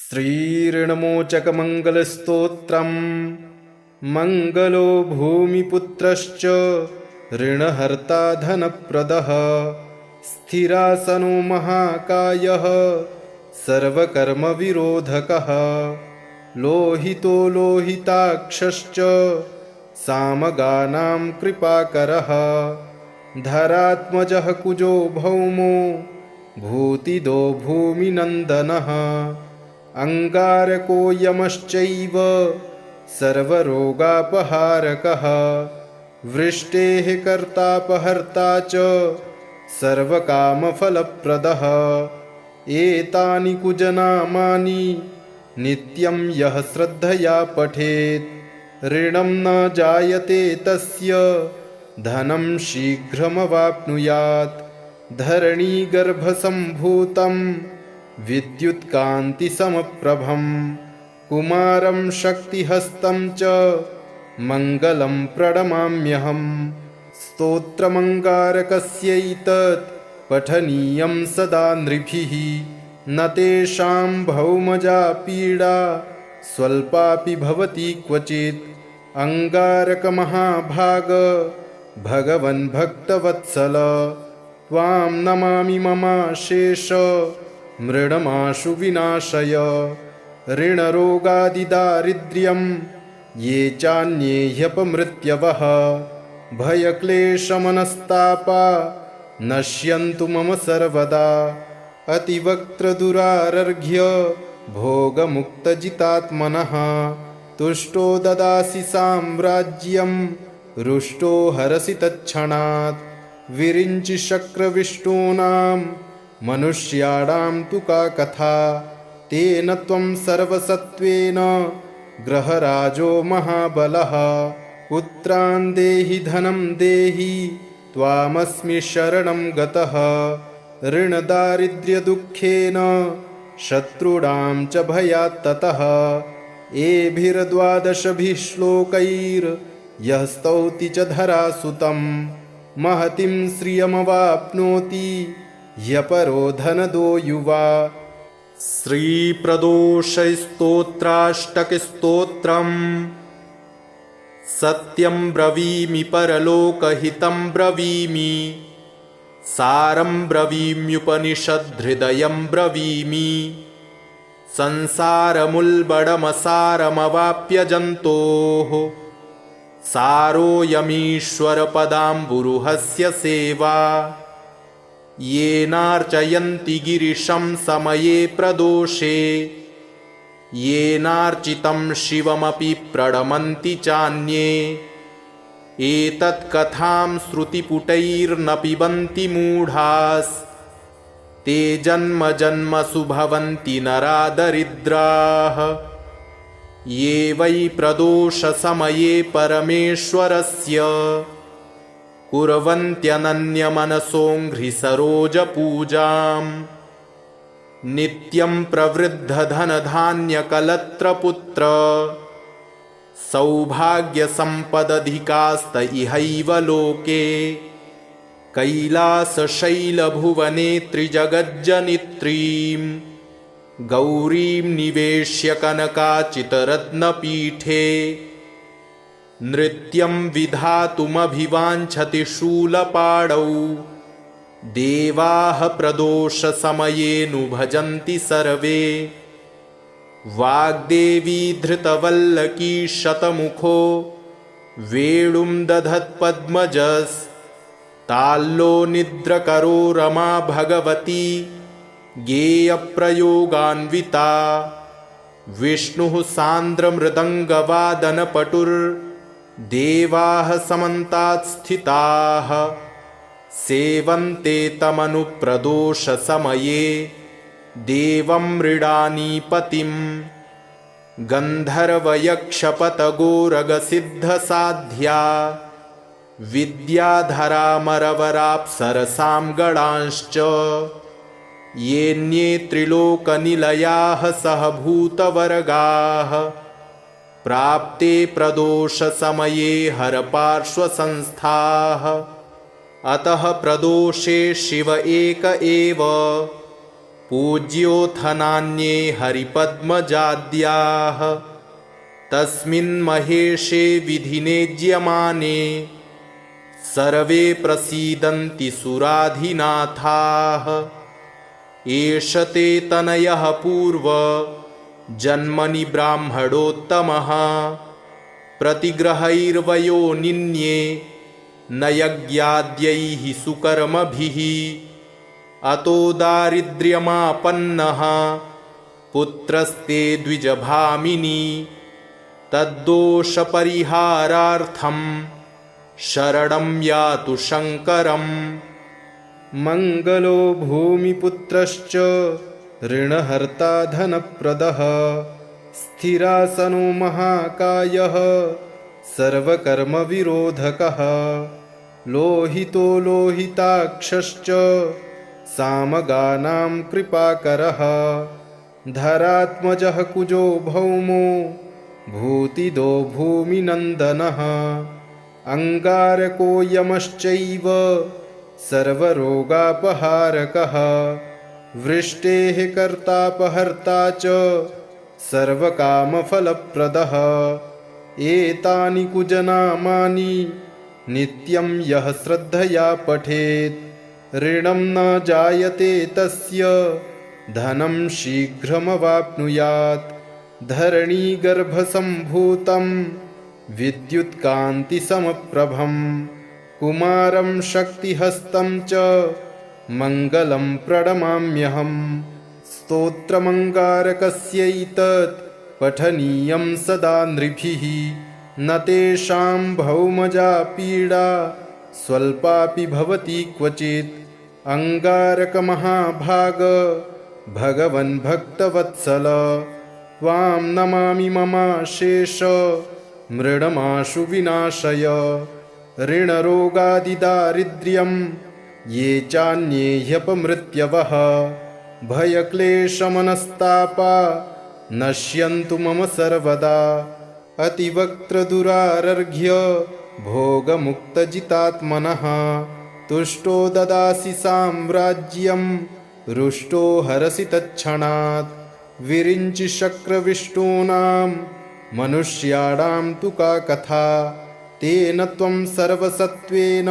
श्रीऋणमोचकमङ्गलस्तोत्रम् मङ्गलो भूमिपुत्रश्च ऋणहर्ता धनप्रदः स्थिरासनो महाकायः सर्वकर्मविरोधकः लोहितो लोहिताक्षश्च सामगानां कृपाकरः धरात्मजः कुजो भौमो भूतिदो भूमिनन्दनः अंगारको यमश्चैव सर्वरोगापहारकः वृष्टेः कर्तापहर्ता च सर्वकामफलप्रदः एतानि कुजनामानि नित्यं यः श्रद्धया पठेत् ऋणं न जायते तस्य धनं शीघ्रमवाप्नुयात् धरणीगर्भसम्भूतं विद्युत्कान्तिसमप्रभं कुमारं शक्तिहस्तं च मङ्गलं प्रणमाम्यहम् स्तोत्रमङ्गारकस्यैतत् पठनीयं सदा नृभिः न तेषां भौमजा पीडा स्वल्पापि भवति क्वचित् अंगारकमहाभाग भगवन् भक्तवत्सल त्वां नमामि ममाशेष मृडमाशु विनाशय ऋणरोगादिदारिद्र्यं ये चान्ये ह्यपमृत्यवः भयक्लेशमनस्तापा नश्यन्तु मम सर्वदा अतिवक्त्रदुरारर्घ्य भोगमुक्तजितात्मनः तुष्टो ददासि साम्राज्यं रुष्टो हरसि तत्क्षणात् विरिञ्चि शक्रविष्टूनां मनुष्याणां तु का कथा तेन त्वं सर्वसत्त्वेन ग्रहराजो महाबलः पुत्रान् देहि धनं देहि त्वामस्मि शरणं गतः ऋणदारिद्र्यदुःखेन शत्रूणां च भयात् ततः एभिर्द्वादशभिः श्लोकैर्यः स्तौति च धरासुतं महतीं श्रियमवाप्नोति ह्यपरो धनदो युवा श्रीप्रदोषस्तोत्राष्टकस्तोत्रम् सत्यं ब्रवीमि परलोकहितं ब्रवीमि सारं ब्रवीम्युपनिषद्धृदयं ब्रवीमि संसारमुल्बणमसारमवाप्य जन्तोः सारोऽयमीश्वरपदाम्बुरुहस्य सेवा येनार्चयन्ति गिरिशं समये प्रदोषे येनार्चितं शिवमपि प्रणमन्ति चान्ये एतत्कथां श्रुतिपुटैर्न पिबन्ति मूढास् ते जन्म जन्मसु भवन्ति नरा दरिद्राः ये वै प्रदोषसमये परमेश्वरस्य कुर्वन्त्यनन्यमनसोऽङ्घ्रिसरोजपूजां नित्यं प्रवृद्धधनधान्यकलत्रपुत्र सौभाग्यसम्पदधिकास्त इहैव लोके कैलासशैलभुवने त्रिजगज्जनित्रीं गौरीं निवेश्य कनकाचितरत्नपीठे नृत्यं विधातुमभिवाञ्छति शूलपाणौ देवाः प्रदोषसमयेऽनु भजन्ति सर्वे वाग्देवी धृतवल्लकी शतमुखो वेणुं दधत्पद्मजस्ताल्लो निद्रकरो रमा भगवती गेयप्रयोगान्विता विष्णुः सान्द्रमृदङ्गवादनपटुर्देवाः समन्तात् स्थिताः सेवन्ते तमनुप्रदोषसमये देवं मृडानीपतिं गन्धर्वयक्षपतगोरगसिद्धसाध्या विद्याधरामरवराप्सरसां गणांश्च येऽन्ये त्रिलोकनिलयाः सहभूतवर्गाः प्राप्ते प्रदोषसमये हरपार्श्वसंस्थाः अतः प्रदोषे शिव एक एव पूज्योऽथ नान्ये हरिपद्मजाद्याः तस्मिन् महेशे विधिनेज्यमाने सर्वे प्रसीदन्ति सुराधिनाथाः। एष ते तनयः पूर्व जन्मनि ब्राह्मणोत्तमः प्रतिग्रहैर्वयो निन्ये न यज्ञाद्यैः सुकर्मभिः अतो दारिद्र्यमापन्नः पुत्रस्ते द्विजभामिनी तद्दोषपरिहारार्थं शरणं यातु शङ्करम्। मङ्गलो भूमिपुत्रश्च ऋणहर्ता धनप्रदः स्थिरासनो महाकायः सर्वकर्मविरोधकः लोहितो लोहिताक्षश्च सामगानां कृपाकरः धरात्मजः कुजो भौमो भूतिदो भूमिनन्दनः अङ्गारको यमश्चैव सर्वरोगापहारकः वृष्टेः कर्तापहर्ता च सर्वकामफलप्रदः एतानि कुजनामानि नित्यं यः श्रद्धया पठेत् ऋणं न जायते तस्य धनं शीघ्रमवाप्नुयात् धरणीगर्भसम्भूतं विद्युत्कान्तिसमप्रभं कुमारं शक्तिहस्तं च मङ्गलं प्रणमाम्यहम् स्तोत्रमङ्गारकस्यैतत् पठनीयं सदा नृभिः न तेषां भौमजा पीडा स्वल्पापि भवति क्वचित् अङ्गारकमहाभाग भगवन् भक्तवत्सल त्वां नमामि ममाशेष मृडमाशु विनाशय ऋणरोगादिदारिद्र्यं ये चान्ये ह्यपमृत्यवः भयक्लेशमनस्तापा नश्यन्तु मम सर्वदा अतिवक्त्रदुरारर्घ्य भोगमुक्तजितात्मनः तुष्टो ददासि साम्राज्यं रुष्टो हरसि तत्क्षणात् विरिञ्चि शक्रविष्टूनां मनुष्याणां तु का कथा तेन त्वं सर्वसत्त्वेन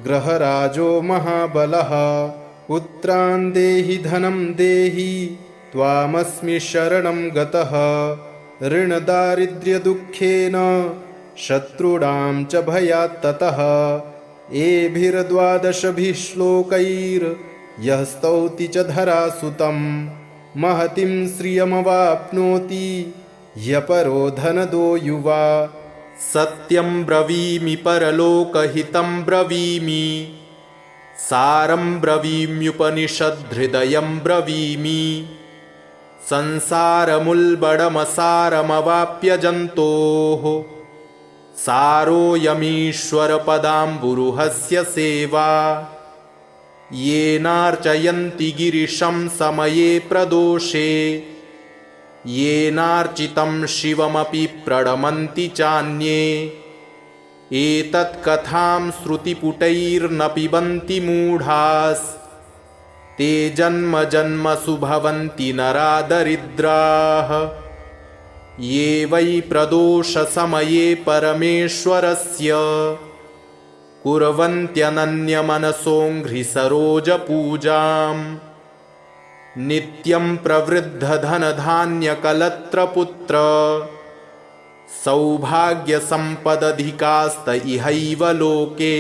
ग्रहराजो महाबलः पुत्रान् देहि धनं देहि त्वामस्मि शरणं गतः ऋणदारिद्र्यदुःखेन शत्रूणां च भयात् ततः एभिर्द्वादशभिः श्लोकैर्यः स्तौति च धरासुतं महतीं श्रियमवाप्नोति ह्यपरो धनदो युवा सत्यं ब्रवीमि परलोकहितं ब्रवीमि सारं ब्रवीम्युपनिषद्धृदयं ब्रवीमि संसारमुल्बणमसारमवाप्य जन्तोः सारोऽयमीश्वरपदाम्बुरुहस्य सेवा येनार्चयन्ति गिरिशं समये प्रदोषे येनार्चितं शिवमपि प्रणमन्ति चान्ये एतत्कथां श्रुतिपुटैर्न पिबन्ति मूढास् ते जन्म जन्मसु भवन्ति नरा दरिद्राः ये वै प्रदोषसमये परमेश्वरस्य कुर्वन्त्यनन्यमनसोऽङ्घ्रिसरोजपूजाम् नित्यं प्रवृद्धधनधान्यकलत्रपुत्र सौभाग्यसम्पदधिकास्त इहैव लोके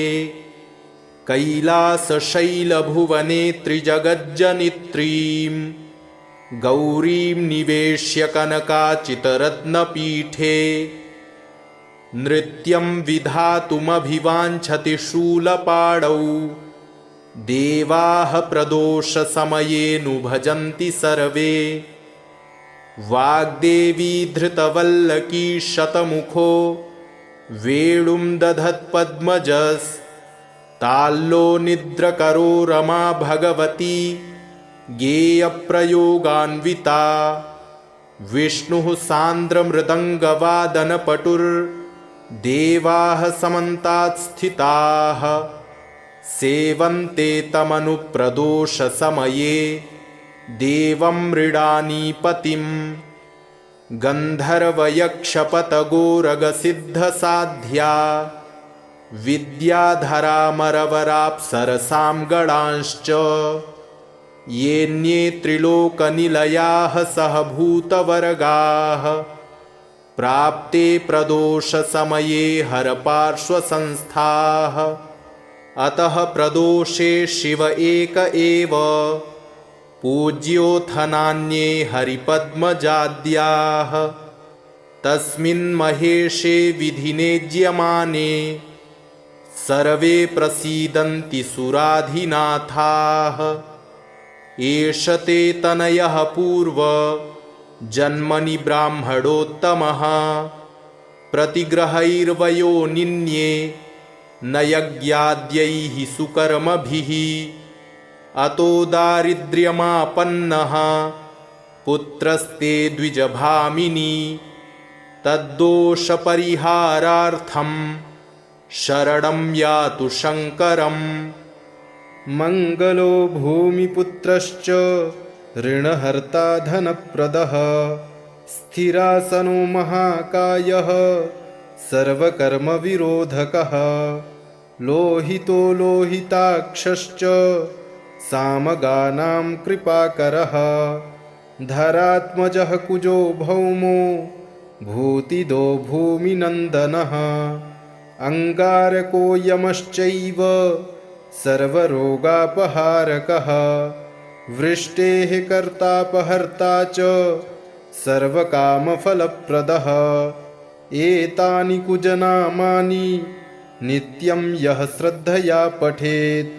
कैलासशैलभुवने त्रिजगज्जनित्रीं गौरीं निवेश्य कनकाचितरत्नपीठे नृत्यं विधातुमभिवाञ्छति शूलपाणौ देवाः प्रदोषसमयेऽनुभजन्ति सर्वे वाग्देवी धृतवल्लकी शतमुखो वेणुं दधत्पद्मजस्ताल्लो निद्रकरो रमा भगवती गेयप्रयोगान्विता विष्णुः सान्द्रमृदङ्गवादनपटुर्देवाः समन्तात् स्थिताः सेवन्ते तमनुप्रदोषसमये देवं मृडानीपतिं गन्धर्वयक्षपतगोरगसिद्धसाध्या विद्याधरामरवराप्सरसां गणांश्च येऽन्ये त्रिलोकनिलयाः सहभूतवर्गाः प्राप्ते प्रदोषसमये हरपार्श्वसंस्थाः। अतः प्रदोषे शिव एक एव पूज्योऽथ नान्ये हरिपद्मजाद्याः। तस्मिन् महेशे विधिनेज्यमाने सर्वे प्रसीदन्ति सुराधिनाथाः। एष ते तनयः पूर्व जन्मनि ब्राह्मणोत्तमः प्रतिग्रहैर्वयो निन्ये न यज्ञाद्यैः सुकर्मभिः। अतो दारिद्र्यमापन्नः पुत्रस्ते द्विजभामिनी तद्दोषपरिहारार्थं शरणं यातु शङ्करम्। मङ्गलो भूमिपुत्रश्च ऋणहर्ता धनप्रदः स्थिरासनो महाकायः सर्वकर्मविरोधकः लोहितो लोहिताक्षश्च सामगानां कृपाकरः धरात्मजः कुजो भौमो भूतिदो भूमिनन्दनः अङ्गारको यमश्चैव सर्वरोगापहारकः वृष्टेः कर्तापहर्ता च सर्वकामफलप्रदः। एतानि कुजनामानि नित्यं यः श्रद्धया पठेत्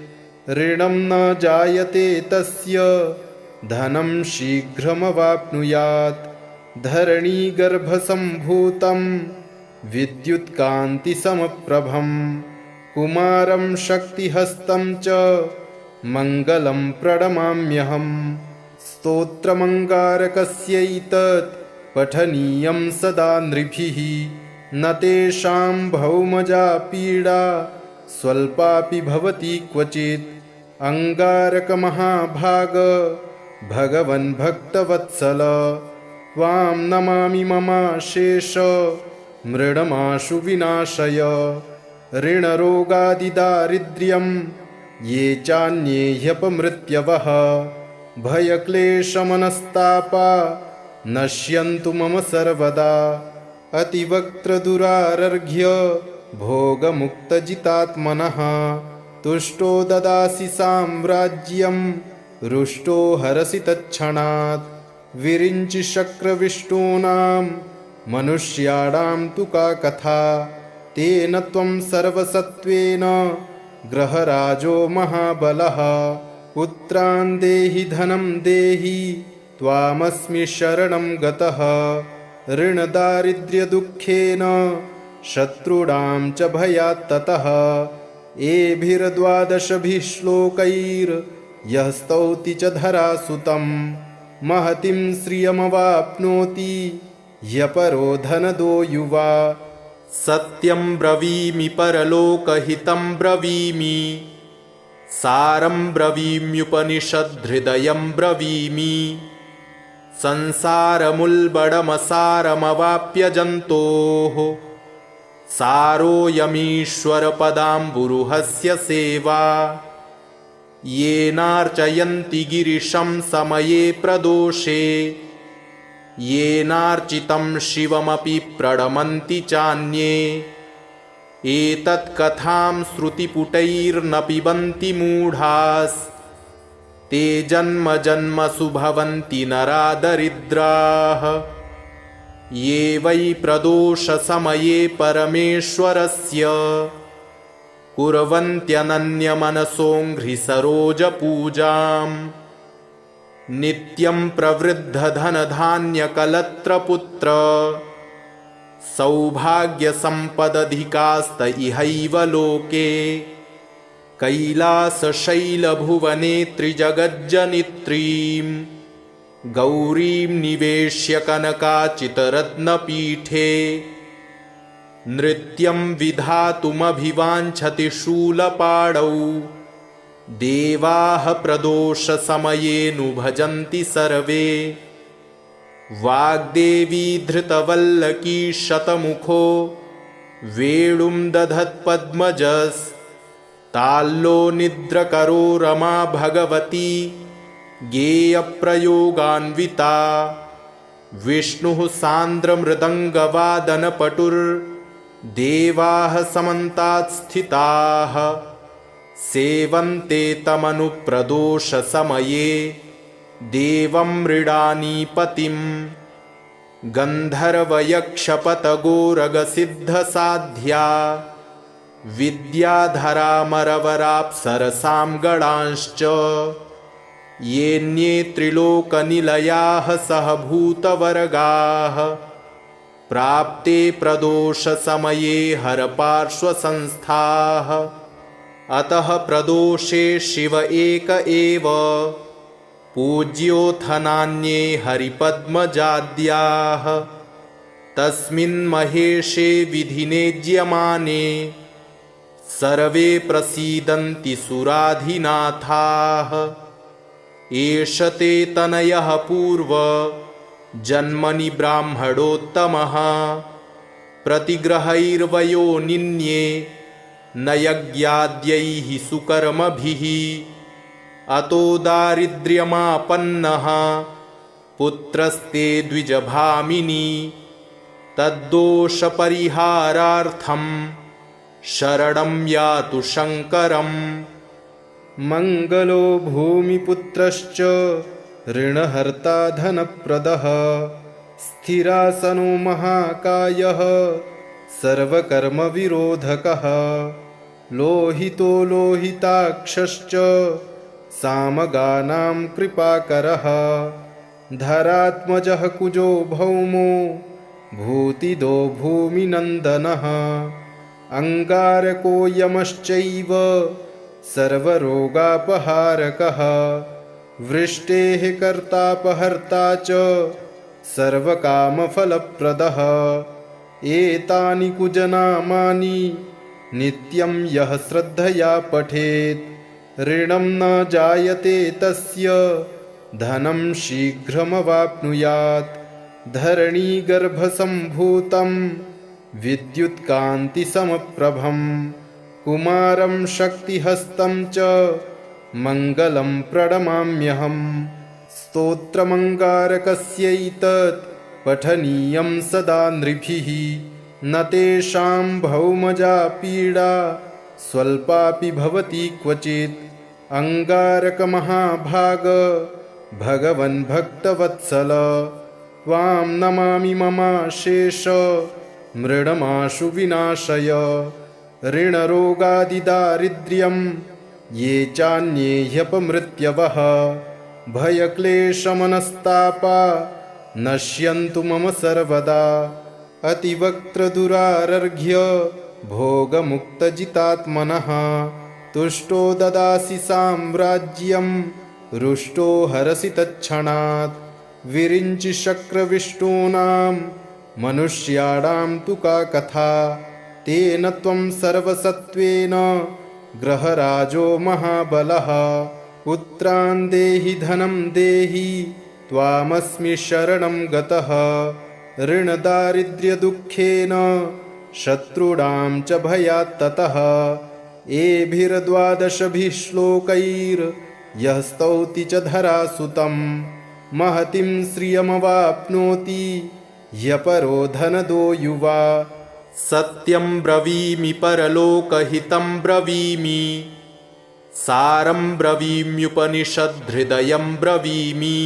ऋणं न जायते तस्य धनं शीघ्रमवाप्नुयात्। धरणीगर्भसम्भूतं विद्युत्कान्तिसमप्रभं कुमारं शक्तिहस्तं च मङ्गलं प्रणमाम्यहम्। स्तोत्रमङ्गारकस्यैतत् पठनीयं सदा नृभिः न तेषां भौमजा पीडा स्वल्पापि भवति क्वचित्। अङ्गारकमहाभाग भगवन् भक्तवत्सल त्वां नमामि ममाशेष मृडमाशु विनाशय। ऋणरोगादिदारिद्र्यं ये चान्ये ह्यपमृत्यवः भयक्लेशमनस्तापा नश्यन्तु मम सर्वदा। अतिवक्त्रदुरारर्घ्य भोगमुक्तजितात्मनः तुष्टो ददासि साम्राज्यं रुष्टो हरसि तत्क्षणात्। विरिञ्चि शक्रविष्टूनां मनुष्याणां तु का कथा तेन त्वं सर्वसत्त्वेन ग्रहराजो महाबलः। पुत्रान् देहि धनं देहि त्वामस्मि शरणं गतः। ऋणदारिद्र्यदुःखेन शत्रूणां च भयात् ततः। एभिर्द्वादशभिः श्लोकैर्यः स्तौति च धरासुतं महतीं श्रियमवाप्नोति ह्यपरो धनदो युवा। सत्यं ब्रवीमि परलोकहितं ब्रवीमि सारं ब्रवीम्युपनिषद्हृदयं ब्रवीमि। संसारमुल्बणमसारमवाप्य जन्तोः सारोऽयमीश्वरपदाम्बुरुहस्य सेवा। येनार्चयन्ति गिरिशं समये प्रदोषे येनार्चितं शिवमपि प्रणमन्ति चान्ये। एतत्कथां श्रुतिपुटैर्न पिबन्ति मूढास् ते जन्म जन्मसु भवन्ति नरा दरिद्राः। ये वै प्रदोषसमये परमेश्वरस्य कुर्वन्त्यनन्यमनसोऽङ्घ्रिसरोजपूजां नित्यं प्रवृद्धधनधान्यकलत्रपुत्र सौभाग्यसम्पदधिकास्त इहैव लोके। कैलासशैलभुवने त्रिजगज्जनित्रीं गौरीं निवेश्य कनकाचितरत्नपीठे नृत्यं विधातुमभिवाञ्छति शूलपाणौ देवाः प्रदोषसमयेऽनुभजन्ति सर्वे वाग्देवी धृतवल्लकी शतमुखो वेणुं दधत्पद्मजस्ताल्लो निद्रकरो रमा भगवती गेयप्रयोगान्विता विष्णुः सान्द्रमृदङ्गवादनपटुर्देवाः समन्तात् स्थिताः सेवन्ते तमनुप्रदोषसमये देवं मृडानीपतिं गन्धर्वयक्षपतगोरगसिद्धसाध्या विद्याधरामरवराप्सरसां गणांश्च येऽन्ये त्रिलोकनिलयाः सहभूतवर्गाः प्राप्ते प्रदोषसमये हरपार्श्वसंस्थाः अतः प्रदोषे शिव एक एव पूज्योऽथ नान्ये हरिपद्मजाद्याः तस्मिन् महेशे विधिनेज्यमाने सर्वे प्रसीदन्ति सुराधिनाथाः एष ते तनयः पूर्व जन्मनि ब्राह्मणोत्तमः प्रतिग्रहैर्वयो निन्ये न यज्ञाद्यैः सुकर्मभिः अतो दारिद्र्यमापन्नः पुत्रस्ते द्विजभामिनी तद्दोषपरिहारार्थं शरणं यातु शङ्करम् मङ्गलो भूमिपुत्रश्च ऋणहर्ता धनप्रदः स्थिरासनो महाकायः सर्वकर्मविरोधकः लोहितो लोहिताक्षश्च सामगानां कृपाकरः धरात्मजः कुजो भौमो भूतिदो भूमिनन्दनः अङ्गारको यमश्चैव सर्वरोगापहारकः वृष्टेः कर्तापहर्ता च सर्वकामफलप्रदः एतानि कुजनामानि नित्यं यः श्रद्धया पठेत् ऋणं न जायते तस्य धनं शीघ्रमवाप्नुयात् धरणीगर्भसम्भूतं विद्युत्कान्तिसमप्रभं कुमारं शक्तिहस्तं च मङ्गलं प्रणमाम्यहम् स्तोत्रमङ्गारकस्यैतत् पठनीयं सदा नृभिः न तेषां भौमजा पीडा स्वल्पापि भवति क्वचित् अङ्गारकमहाभाग भगवन् भक्तवत्सल त्वां नमामि ममाशेष मृडमाशु विनाशय ऋणरोगादिदारिद्र्यं ये चान्ये ह्यपमृत्यवः भयक्लेशमनस्तापा नश्यन्तु मम सर्वदा अतिवक्त्रदुरारर्घ्य भोगमुक्तजितात्मनः तुष्टो ददासि साम्राज्यं रुष्टो हरसि तत्क्षणात् विरिञ्चि शक्रविष्टूनां मनुष्याणां तु का कथा तेन त्वं सर्वसत्त्वेन ग्रहराजो महाबलः पुत्रान् देहि धनं देहि त्वामस्मि शरणं गतः ऋणदारिद्र्यदुःखेन शत्रूणां च भयात् ततः एभिर्द्वादशभिः श्लोकैर्यः स्तौति च धरासुतं महतीं श्रियमवाप्नोति ह्यपरो धनदो युवा सत्यं ब्रवीमि परलोकहितं ब्रवीमि सारं ब्रवीम्युपनिषद्हृदयं ब्रवीमि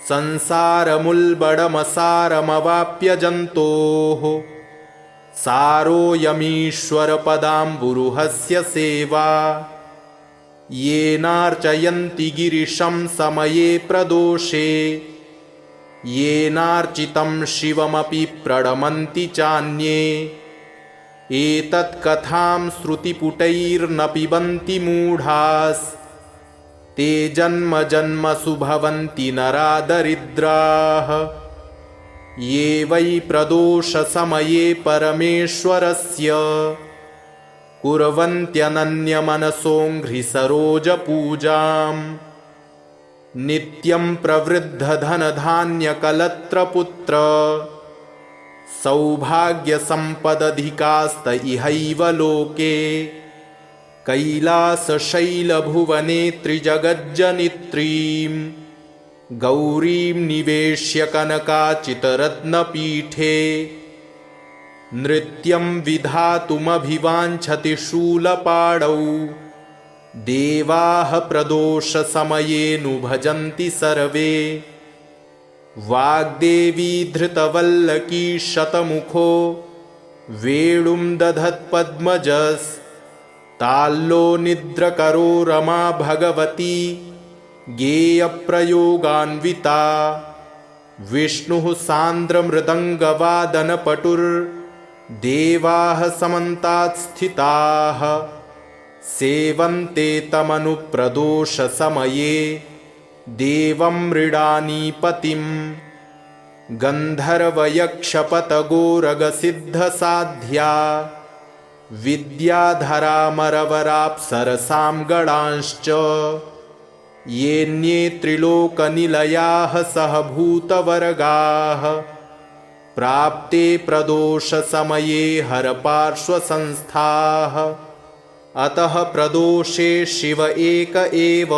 संसारमुल्बणमसारमवाप्य जन्तोः सारोऽयमीश्वरपदाम्बुरुहस्य सेवा येनार्चयन्ति गिरिशं समये प्रदोषे येनार्चितं शिवमपि प्रणमन्ति चान्ये एतत्कथां श्रुतिपुटैर्न पिबन्ति मूढास्ते जन्म जन्मसु भवन्ति नरा दरिद्राः ये वै प्रदोषसमये परमेश्वरस्य कुर्वन्त्यनन्यमनसोऽङ्घ्रिसरोजपूजाम् नित्यं प्रवृद्धधनधान्यकलत्रपुत्र सौभाग्यसम्पदधिकास्त इहैव लोके कैलासशैलभुवने त्रिजगज्जनित्रीं गौरीं निवेश्य कनकाचितरत्नपीठे नृत्यं विधातुमभिवाञ्छति शूलपाणौ देवाः प्रदोषसमयेऽनुभजन्ति सर्वे वाग्देवी धृतवल्लकी शतमुखो वेणुं दधत्पद्मजस्ताल्लो निद्रकरो रमा भगवती गेयप्रयोगान्विता विष्णुः सान्द्रमृदङ्गवादनपटुर्देवाः समन्तात् स्थिताः सेवन्ते तमनुप्रदोषसमये देवं मृडानीपतिं गन्धर्वयक्षपतगोरगसिद्धसाध्या विद्याधरामरवराप्सरसां गणांश्च येऽन्ये त्रिलोकनिलयाः सहभूतवर्गाः प्राप्ते प्रदोषसमये हरपार्श्वसंस्थाः अतः प्रदोषे शिव एक एव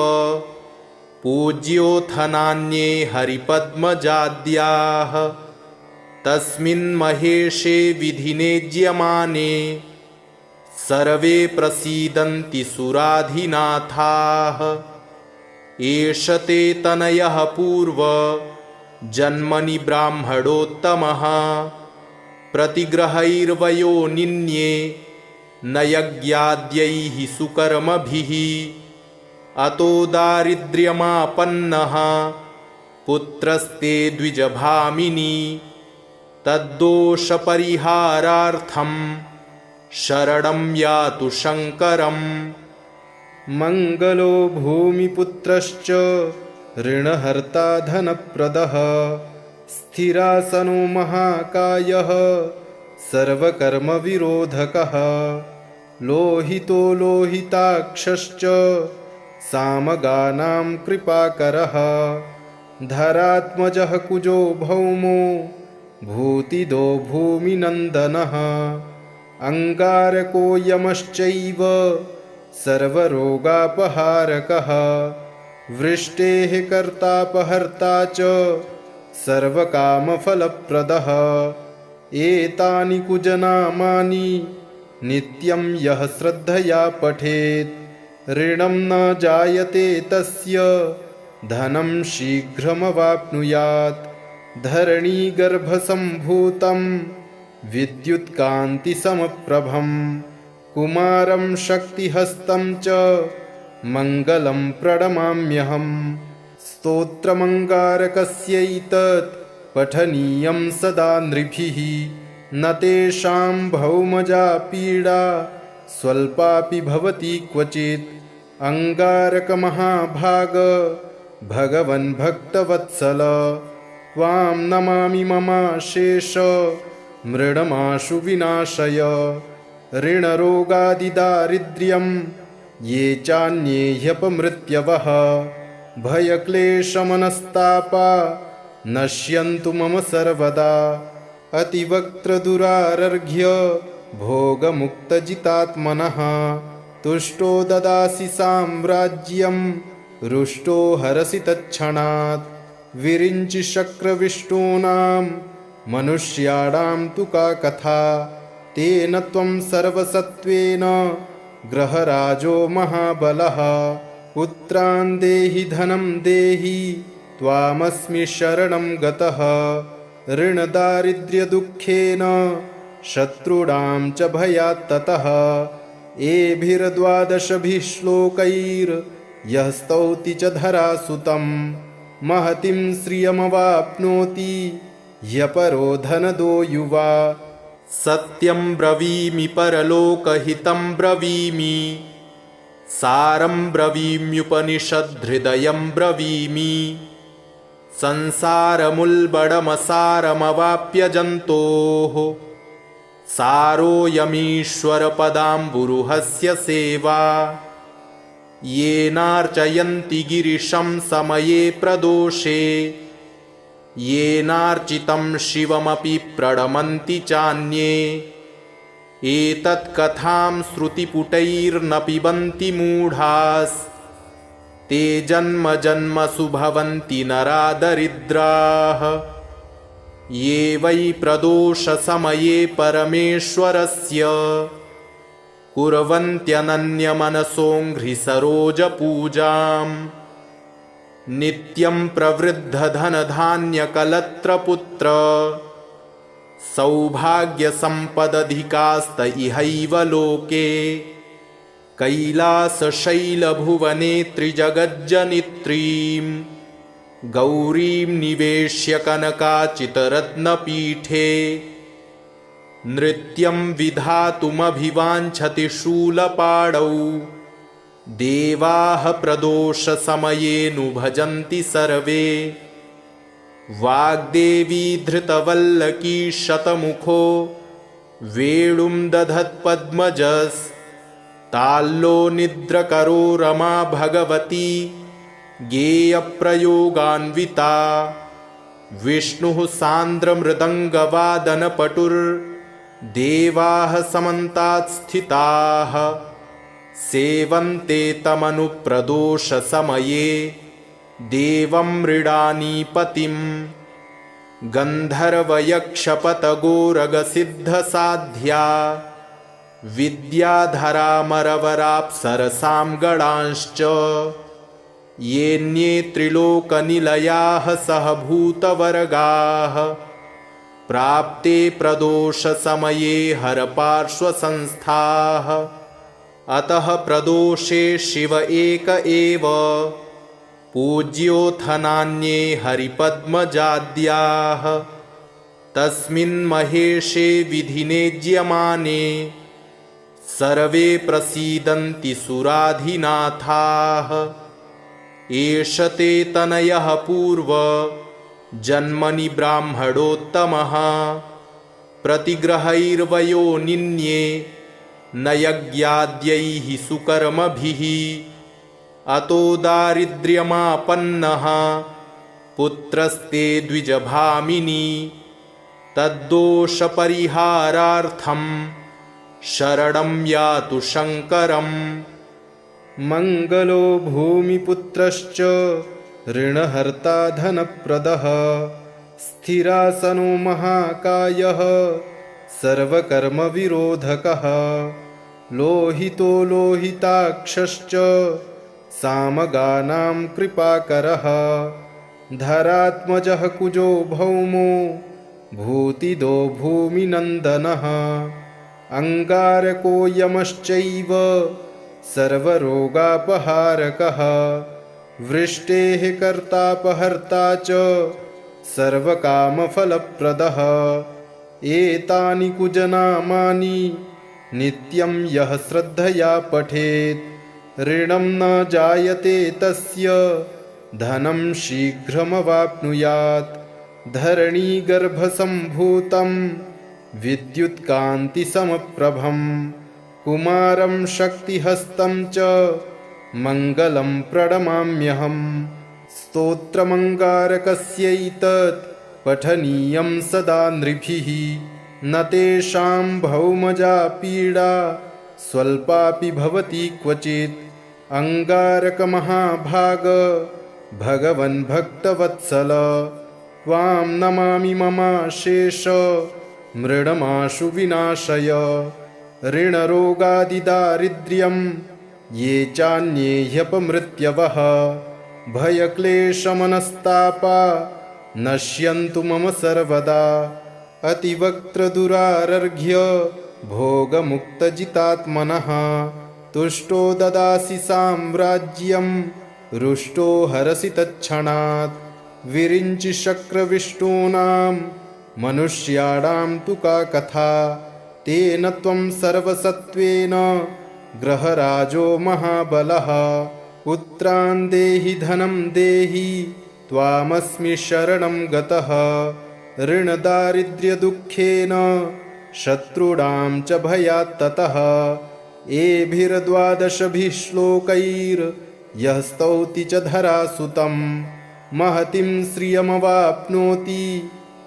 पूज्योऽथ नान्ये हरिपद्मजाद्याः तस्मिन् महेशे विधिनेज्यमाने सर्वे प्रसीदन्ति सुराधिनाथाः एष ते तनयः पूर्व जन्मनि ब्राह्मणोत्तमः प्रतिग्रहैर्वयो निन्ये न यज्ञाद्यैः सुकर्मभिः अतो दारिद्र्यमापन्नः पुत्रस्ते द्विजभामिनी तद्दोषपरिहारार्थं शरणं यातु शङ्करम् मङ्गलो भूमिपुत्रश्च ऋणहर्ता धनप्रदः स्थिरासनो महाकायः सर्वकर्मविरोधकः लोहितो लोहिताक्षश्च सामगानां कृपाकरः धरात्मजः कुजो भौमो भूतिदो भूमिनन्दनः अङ्गारको यमश्चैव सर्वरोगापहारकः वृष्टेः कर्तापहर्ता च सर्वकामफलप्रदः एतानि कुजनामानि नित्यं यः श्रद्धया पठेत् ऋणं न जायते तस्य धनं शीघ्रमवाप्नुयात् धरणीगर्भसम्भूतं विद्युत्कान्तिसमप्रभं कुमारं शक्तिहस्तं च मङ्गलं प्रणमाम्यहम् स्तोत्रमङ्गारकस्यैतत् पठनीयं सदा नृभिः न तेषां भौमजा पीडा स्वल्पापि भवति क्वचित् अङ्गारकमहाभाग भगवन् भक्तवत्सल त्वां नमामि ममाशेष मृडमाशु विनाशय ऋणरोगादिदारिद्र्यं ये चान्ये ह्यपमृत्यवः भयक्लेशमनस्तापा नश्यन्तु मम सर्वदा अतिवक्त्रदुरारर्घ्य भोगमुक्तजितात्मनः तुष्टो ददासि साम्राज्यं रुष्टो हरसि तत्क्षणात् विरिञ्चि शक्रविष्टूनां मनुष्याणां तु का कथा तेन त्वं सर्वसत्त्वेन ग्रहराजो महाबलः पुत्रान् देहि धनं देहि त्वामस्मि शरणं गतः ऋणदारिद्र्यदुःखेन शत्रूणां च भयात् ततः एभिर्द्वादशभिः श्लोकैर्यः स्तौति च धरासुतं महतीं श्रियमवाप्नोति ह्यपरो धनदो युवा सत्यं ब्रवीमि परलोकहितं ब्रवीमि सारं ब्रवीम्युपनिषद्धृदयं ब्रवीमि संसारमुल्बणमसारमवाप्य जन्तोः सारोऽयमीश्वरपदाम्बुरुहस्य सेवा येनार्चयन्ति गिरिशं समये प्रदोषे येनार्चितं शिवमपि प्रणमन्ति चान्ये एतत्कथां श्रुतिपुटैर्न पिबन्ति मूढास् ते जन्म जन्मसु भवन्ति नरा दरिद्राः ये वै प्रदोषसमये परमेश्वरस्य कुर्वन्त्यनन्यमनसोऽङ्घ्रिसरोजपूजाम् नित्यं प्रवृद्धधनधान्यकलत्रपुत्र सौभाग्यसम्पदधिकास्त इहैव लोके कैलासशैलभुवने त्रिजगज्जनित्रीं गौरीं निवेश्य कनकाचितरत्नपीठे नृत्यं विधातुमभिवाञ्छति शूलपाणौ देवाः प्रदोषसमयेऽनु भजन्ति सर्वे वाग्देवी धृतवल्लकी शतमुखो वेणुं दधत्पद्मजस्ताल्लो निद्रकरो रमा भगवती गेयप्रयोगान्विता विष्णुः सान्द्रमृदङ्गवादनपटुर्देवाः समन्तात् स्थिताः सेवन्ते तमनुप्रदोषसमये देवं मृडानीपतिं गन्धर्वयक्षपतगोरगसिद्धसाध्या विद्याधरामरवराप्सरसां गणांश्च येऽन्ये त्रिलोकनिलयाः सहभूतवर्गाः प्राप्ते प्रदोषसमये हरपार्श्वसंस्थाः अतः प्रदोषे शिव एक एव पूज्योऽथ नान्ये हरिपद्मजाद्याः तस्मिन् महेशे विधिनेज्यमाने सर्वे प्रसीदन्ति सुराधिनाथाः एष ते तनयः पूर्व जन्मनि ब्राह्मणोत्तमः प्रतिग्रहैर्वयो निन्ये न यज्ञाद्यैः सुकर्मभिः अतो दारिद्र्यमापन्नः पुत्रस्ते द्विजभामिनी तद्दोषपरिहारार्थं शरणं यातु शङ्करम् मङ्गलो भूमिपुत्रश्च ऋणहर्ता धनप्रदः स्थिरासनो महाकायः सर्वकर्मविरोधकः लोहितो लोहिताक्षश्च सामगानां कृपाकरः धरात्मजः कुजो भौमो भूतिदो भूमिनन्दनः अङ्गारको यमश्चैव सर्वरोगापहारकः वृष्टेः कर्तापहर्ता च सर्वकामफलप्रदः एतानि कुजनामानि नित्यं यः श्रद्धया पठेत् ऋणं न जायते तस्य धनं शीघ्रमवाप्नुयात् धरणीगर्भसम्भूतं विद्युत्कान्तिसमप्रभं कुमारं शक्तिहस्तं च मङ्गलं प्रणमाम्यहम् स्तोत्रमङ्गारकस्यैतत् पठनीयं सदा नृभिः न तेषां भौमजा पीडा स्वल्पापि भवति क्वचित् अङ्गारकमहाभाग भगवन् भक्तवत्सल त्वां नमामि ममाशेष मृडमाशु विनाशय ऋणरोगादिदारिद्र्यं ये चान्ये ह्यपमृत्यवः भयक्लेशमनस्तापा नश्यन्तु मम सर्वदा अतिवक्त्रदुरारर्घ्य भोगमुक्तजितात्मनः तुष्टो ददासि साम्राज्यं रुष्टो हरसि तत्क्षणात् विरिञ्चि शक्रविष्टूनां मनुष्याणां तु का कथा तेन त्वं सर्वसत्त्वेन ग्रहराजो महाबलः पुत्रान् देहि धनं देहि त्वामस्मि शरणं गतः ऋणदारिद्र्यदुःखेन शत्रूणां च भयात् ततः। एभिर्द्वादशभिः श्लोकैर्यः स्तौति च धरासुतं महतीं श्रियमवाप्नोति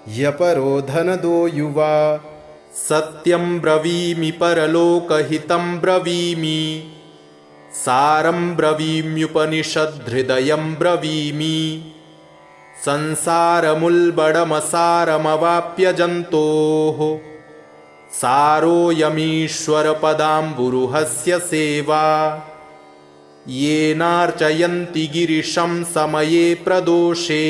ह्यपरो धनदो युवा। सत्यं ब्रवीमि परलोकहितं ब्रवीमि सारं ब्रवीम्युपनिषद्हृदयं ब्रवीमि संसारमुल्बणमसारमवाप्य जन्तोः सारोऽयमीश्वरपदाम्बुरुहस्य सेवा। येनार्चयन्ति गिरिशं समये प्रदोषे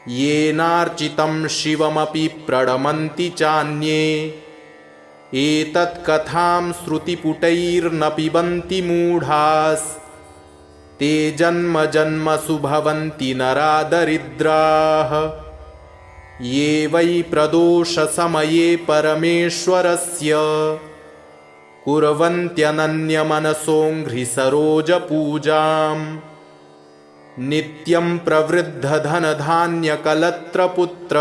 येनार्चितं शिवमपि प्रणमन्ति चान्ये। एतत्कथां श्रुतिपुटैर्न पिबन्ति मूढास् ते जन्म जन्मसु भवन्ति नरा दरिद्राः। ये वै प्रदोषसमये परमेश्वरस्य कुर्वन्त्यनन्यमनसोऽङ्घ्रिसरोजपूजाम् नित्यं प्रवृद्धधनधान्यकलत्रपुत्र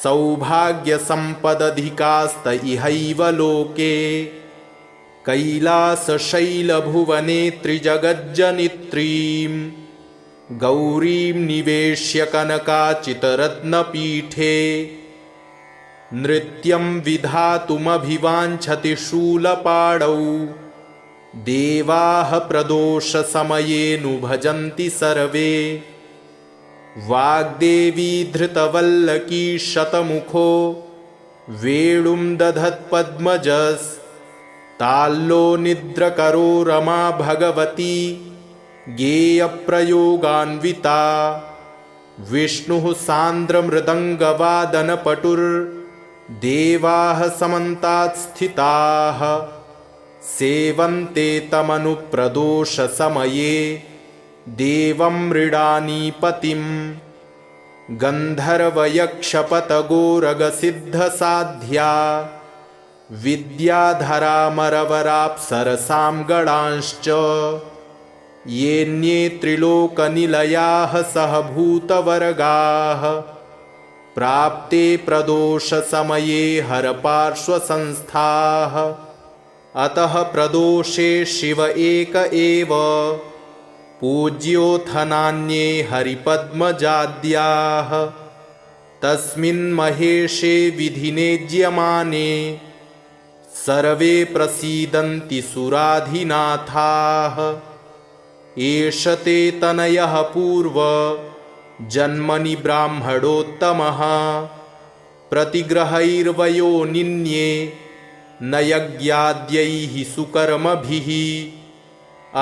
सौभाग्यसम्पदधिकास्त इहैव लोके। कैलासशैलभुवने त्रिजगज्जनित्रीं गौरीं निवेश्य कनकाचितरत्नपीठे नृत्यं विधातुमभिवाञ्छति शूलपाणौ। देवाः प्रदोषसमयेऽनु भजन्ति सर्वे वाग्देवी धृतवल्लकी शतमुखो वेणुं दधत्पद्मजस् ताल्लो निद्रकरो रमा भगवती गेयप्रयोगान्विता। विष्णुः सान्द्रमृदङ्गवादनपटुर्देवाः समन्तात् स्थिताः सेवन्ते तमनुप्रदोषसमये देवं मृडानीपतिं। गन्धर्वयक्षपतगोरगसिद्धसाध्या विद्याधरामरवराप्सरसां गणांश्च येऽन्ये त्रिलोकनिलयाः सहभूतवर्गाः प्राप्ते प्रदोषसमये हरपार्श्वसंस्थाः। अतः प्रदोषे शिव एक एव पूज्योऽथ नान्ये हरिपद्मजाद्याः। तस्मिन् महेशे विधिनेज्यमाने सर्वे प्रसीदन्ति सुराधिनाथाः। एष ते तनयः पूर्व जन्मनि ब्राह्मणोत्तमः प्रतिग्रहैर्वयो निन्ये न यज्ञाद्यैः सुकर्मभिः।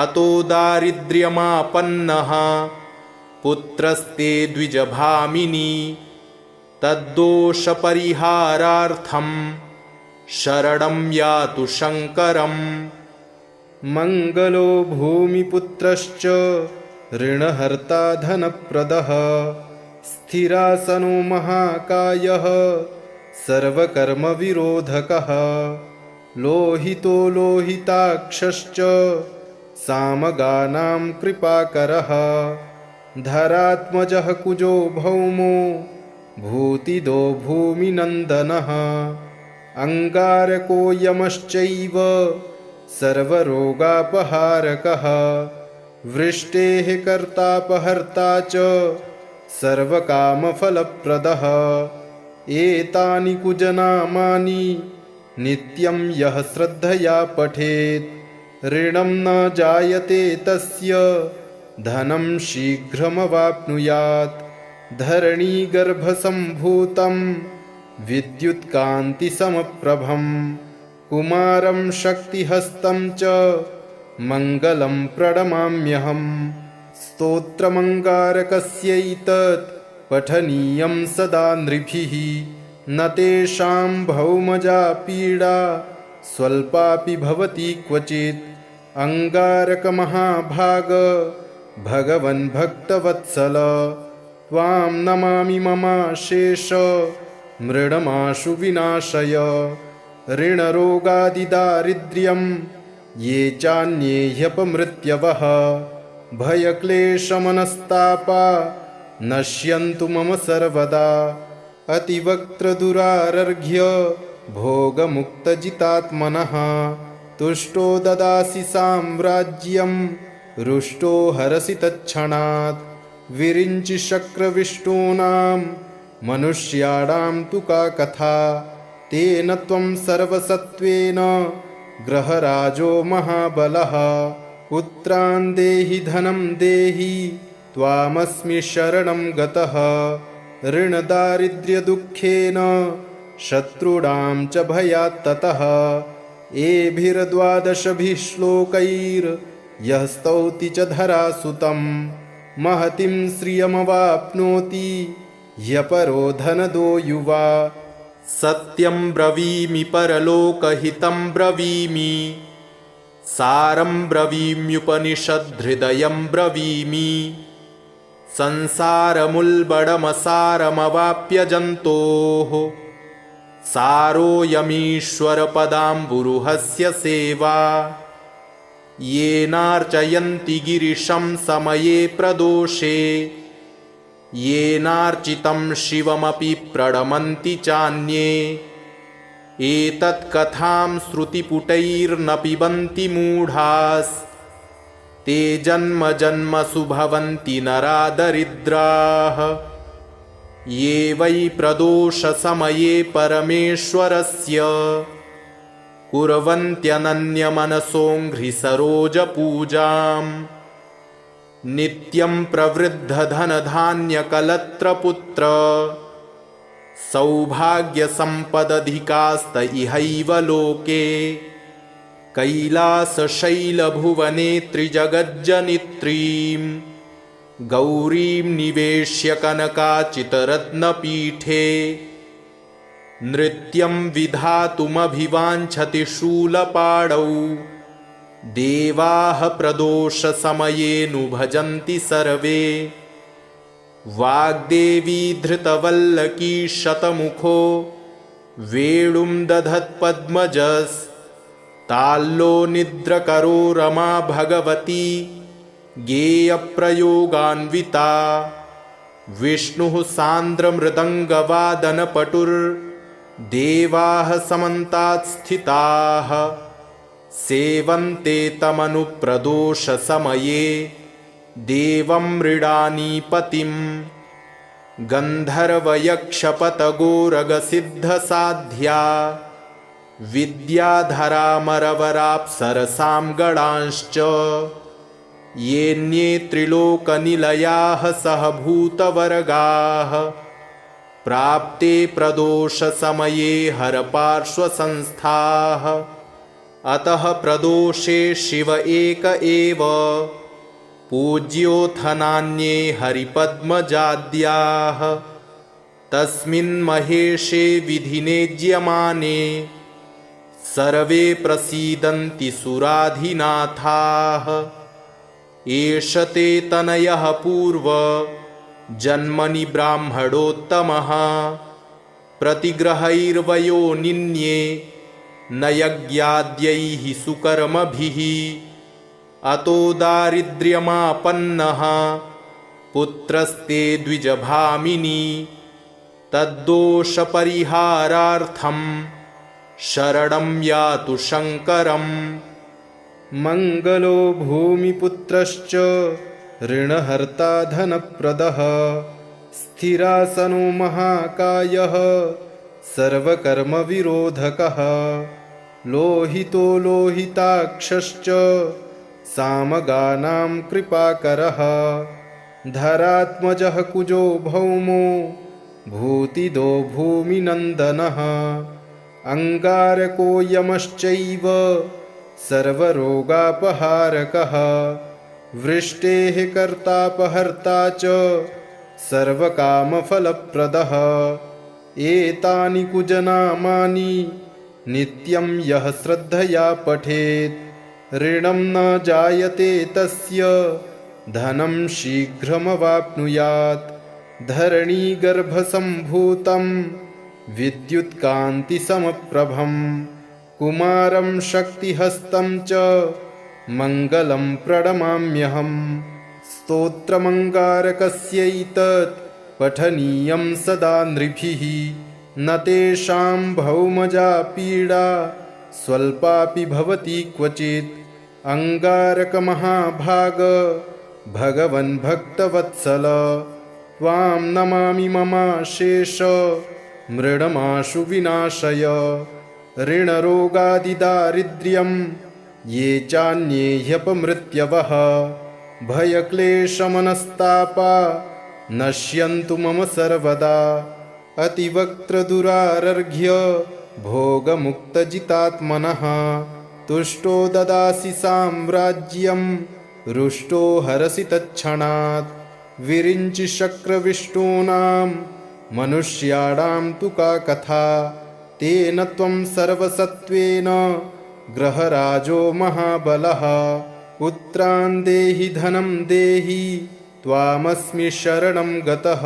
अतो दारिद्र्यमापन्नः पुत्रस्ते द्विजभामिनी तद्दोषपरिहारार्थं शरणं यातु शङ्करम्। मङ्गलो भूमिपुत्रश्च ऋणहर्ता धनप्रदः स्थिरासनो महाकायः सर्वकर्मविरोधकः लोहितो लोहिताक्षश्च सामगानां कृपाकरः धरात्मजः कुजो भौमो भूतिदो भूमिनन्दनः अङ्गारको यमश्चैव सर्वरोगापहारकः वृष्टेः कर्तापहर्ता च सर्वकामफलप्रदः। एतानि कुजनामानि नित्यं यः श्रद्धया पठेत् ऋणं न जायते तस्य धनं शीघ्रमवाप्नुयात्। धरणीगर्भसम्भूतं विद्युत्कान्तिसमप्रभं कुमारं शक्तिहस्तं च मङ्गलं प्रणमाम्यहम्। स्तोत्रमङ्गारकस्यैतत् पठनीयं सदा नृभिः न तेषां भौमजा पीडा स्वल्पापि भवति क्वचित्। अङ्गारकमहाभाग भगवन् भक्तवत्सल त्वां नमामि ममाशेष मृडमाशु विनाशय। ऋणरोगादिदारिद्र्यं ये चान्ये ह्यपमृत्यवः भयक्लेशमनस्तापा नश्यन्तु मम सर्वदा। अतिवक्त्रदुरारर्घ्य भोगमुक्तजितात्मनः तुष्टो ददासि साम्राज्यं रुष्टो हरसि तत्क्षणात् विरिञ्चि शक्रविष्टूनां मनुष्याणां तु का कथा तेन त्वं सर्वसत्त्वेन ग्रहराजो महाबलः पुत्रान् देहि धनं देहि त्वामस्मि शरणं गतः ऋणदारिद्र्यदुःखेन शत्रूणां च भयात् ततः एभिर्द्वादशभिः श्लोकैर्यः स्तौति च धरासुतं महतीं श्रियमवाप्नोति ह्यपरो धनदो युवा सत्यं ब्रवीमि परलोकहितं ब्रवीमि सारं ब्रवीम्युपनिषद्धृदयं ब्रवीमि संसारमुल्बणमसारमवाप्य जन्तोः सारोऽयमीश्वरपदाम्बुरुहस्य सेवा येनार्चयन्ति गिरिशं समये प्रदोषे येनार्चितं शिवमपि प्रणमन्ति चान्ये एतत्कथां श्रुतिपुटैर्न पिबन्ति मूढास् ते जन्म जन्मसु भवन्ति नरा दरिद्राः ये वै प्रदोषसमये परमेश्वरस्य कुर्वन्त्यनन्यमनसोऽङ्घ्रिसरोजपूजाम् नित्यं प्रवृद्धधनधान्यकलत्रपुत्र सौभाग्यसम्पदधिकास्त इहैव लोके कैलासशैलभुवने त्रिजगज्जनित्रीं गौरीं निवेश्य कनकाचितरत्नपीठे नृत्यं विधातुमभिवाञ्छति शूलपाणौ देवाः प्रदोषसमयेऽनु भजन्ति सर्वे वाग्देवी धृतवल्लकी शतमुखो वेणुं दधत्पद्मजस्ताल्लो निद्रकरो रमा भगवती गेयप्रयोगान्विता विष्णुः सान्द्रमृदङ्गवादनपटुर्देवाः समन्तात् स्थिताः सेवन्ते तमनुप्रदोषसमये देवं मृडानीपतिं गन्धर्वयक्षपतगोरगसिद्धसाध्या विद्याधरामरवराप्सरसां गणांश्च येऽन्ये त्रिलोकनिलयाः सहभूतवर्गाः प्राप्ते प्रदोषसमये हरपार्श्वसंस्थाः अतः प्रदोषे शिव एक एव पूज्योऽथ नान्ये हरिपद्मजाद्याः तस्मिन् महेशे विधिनेज्यमाने सर्वे प्रसीदन्ति सुराधिनाथाः एष ते तनयः पूर्व जन्मनि ब्राह्मणोत्तमः प्रतिग्रहैर्वयो निन्ये न यज्ञाद्यैः सुकर्मभिः अतो दारिद्र्यमापन्नः पुत्रस्ते द्विजभामिनी तद्दोषपरिहारार्थं शरणं यातु शङ्करम् मङ्गलो भूमिपुत्रश्च ऋणहर्ता धनप्रदः स्थिरासनो महाकायः सर्वकर्मविरोधकः लोहितो लोहिताक्षश्च सामगानां कृपाकरः धरात्मजः कुजो भौमो भूतिदो भूमिनन्दनः अङ्गारको यमश्चैव सर्वरोगापहारकः वृष्टेः कर्तापहर्ता च सर्वकामफलप्रदः एतानि कुजनामानि नित्यं यः श्रद्धया पठेत् ऋणं न जायते तस्य धनं शीघ्रमवाप्नुयात् धरणीगर्भसम्भूतं विद्युत्कान्तिसमप्रभं कुमारं शक्तिहस्तं च मङ्गलं प्रणमाम्यहम् स्तोत्रमङ्गारकस्यैतत् पठनीयं सदा नृभिः न तेषां भौमजा पीडा स्वल्पापि भवति क्वचित् अंगारकमहाभाग भगवन् भक्तवत्सल त्वां नमामि ममाशेष मृडमाशु विनाशय ऋणरोगादिदारिद्र्यं ये चान्ये ह्यपमृत्यवः भयक्लेशमनस्तापा नश्यन्तु मम सर्वदा अतिवक्त्रदुरारर्घ्य भोगमुक्तजितात्मनः तुष्टो ददासि साम्राज्यं रुष्टो हरसि तत्क्षणात् विरिञ्चि शक्रविष्टूनां मनुष्याणां तु का कथा तेन त्वं सर्वसत्त्वेन ग्रहराजो महाबलः पुत्रान् देहि धनं देहि त्वामस्मि शरणं गतः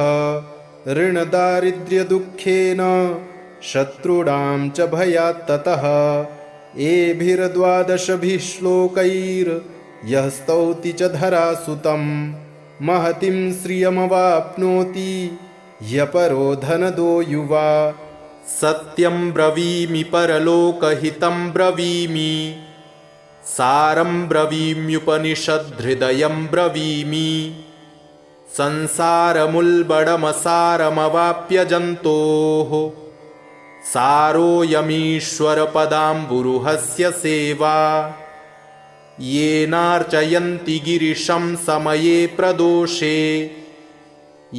ऋणदारिद्र्यदुःखेन शत्रूणां च भयात् ततः एभिर्द्वादशभिः श्लोकैर्यः स्तौति च धरासुतं महतीं श्रियमवाप्नोति ह्यपरो धनदो युवा सत्यं ब्रवीमि परलोकहितं ब्रवीमि सारं ब्रवीम्युपनिषद्हृदयं ब्रवीमि संसारमुल्बणमसारमवाप्य जन्तोः सारोऽयमीश्वरपदाम्बुरुहस्य सेवा येनार्चयन्ति गिरिशं समये प्रदोषे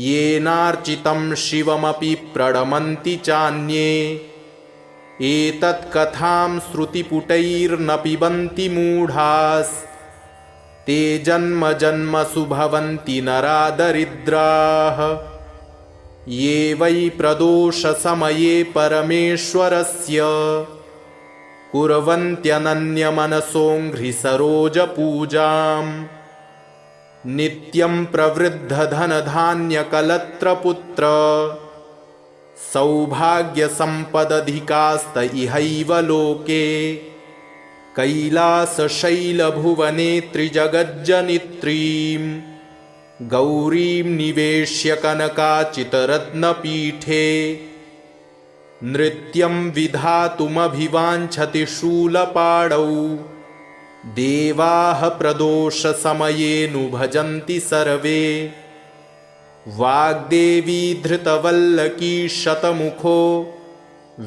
येनार्चितं शिवमपि प्रणमन्ति चान्ये एतत्कथां श्रुतिपुटैर्न पिबन्ति मूढास् ते जन्म जन्मसु भवन्ति नरादरिद्राः ये वै प्रदोषसमये परमेश्वरस्य कुर्वन्त्यनन्यमनसोऽङ्घ्रिसरोजपूजाम् नित्यं प्रवृद्धधनधान्यकलत्रपुत्र सौभाग्यसम्पदधिकास्त इहैव लोके कैलासशैलभुवने त्रिजगज्जनित्रीं गौरीं निवेश्य कनकाचितरत्नपीठे नृत्यं विधातुमभिवाञ्छति शूलपाणौ देवाः प्रदोषसमयेऽनु भजन्ति सर्वे वाग्देवी धृतवल्लकी शतमुखो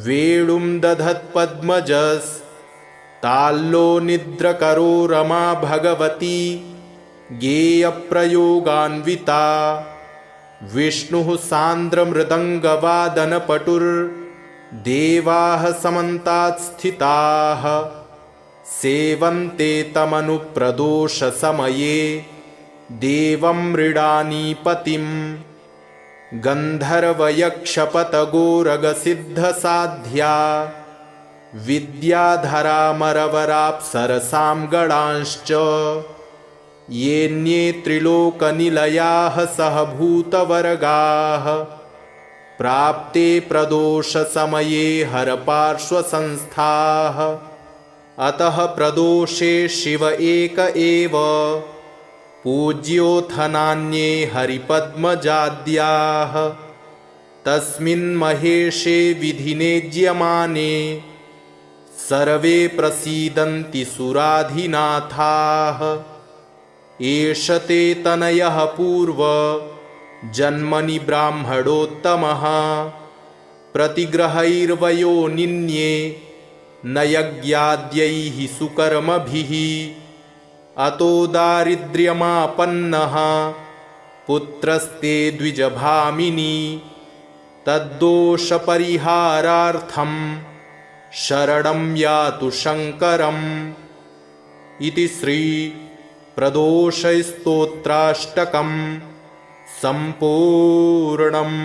वेणुं दधत्पद्मजस्ताल्लो निद्रकरो रमा भगवती गेयप्रयोगान्विता विष्णुः सान्द्रमृदङ्गवादनपटुर्देवाः समन्तात् स्थिताः सेवन्ते तमनुप्रदोषसमये देवं मृडानीपतिं गन्धर्वयक्षपतगोरगसिद्धसाध्या विद्याधरामरवराप्सरसां गणांश्च येऽन्ये त्रिलोकनिलयाः सहभूतवर्गाः प्राप्ते प्रदोषसमये हरपार्श्वसंस्थाः अतः प्रदोषे शिव एक एव पूज्योऽथ नान्ये हरिपद्मजाद्याः तस्मिन् महेशे विधिनेज्यमाने सर्वे प्रसीदन्ति सुराधिनाथाः एष ते तनयः पूर्व जन्मनि ब्राह्मणोत्तमः प्रतिग्रहैर्वयो निन्ये न यज्ञाद्यैः सुकर्मभिः अतो दारिद्र्यमापन्नः पुत्रस्ते द्विजभामिनी तद्दोषपरिहारार्थं शरणं यातु शङ्करम् इति श्री प्रदोषस्तोत्राष्टकं सम्पूर्णम्।